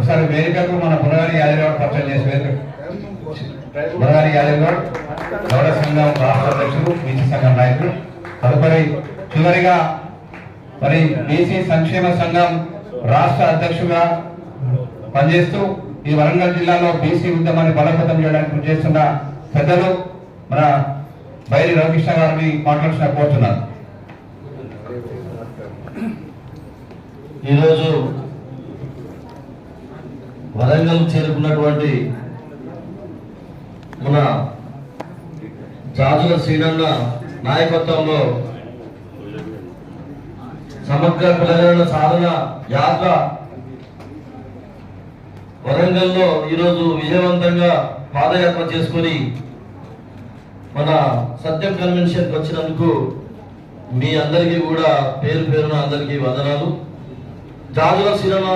ఒకసారి వేదికకు మన బురగాని యాదవ్ పరిచయం చేసి వేదిక బురగాని యాదవ్ గౌడ సంఘం రాష్ట్ర అధ్యక్షుడు బీసీ సంఘం నాయకుడు. తదుపరి చివరిగా మరి బీసీ సంక్షేమ సంఘం రాష్ట్ర అధ్యక్షుడుగా పనిచేస్తూ ఈ వరంగల్ జిల్లాలో బీసీ ఉద్యమాన్ని బలోపేతం చేయడానికి కృషి చేస్తున్న పెద్దలు మన బైరి రవికృష్ణ గారిని మాట్లాడుతున్న కోరుతున్నారు. ఈరోజు వరంగల్ చేరుకున్నటువంటి మన జాజుల శ్రీనన్న నాయకత్వంలో సమగ్ర కులగణన సాధన యాత్ర వరంగల్లో ఈరోజు విజయవంతంగా పాదయాత్ర చేసుకొని మన సత్యం కన్వెన్షన్కి వచ్చినందుకు మీ అందరికీ కూడా పేరు పేరున అందరికీ వందనాలు. జాజుల శ్రీనన్న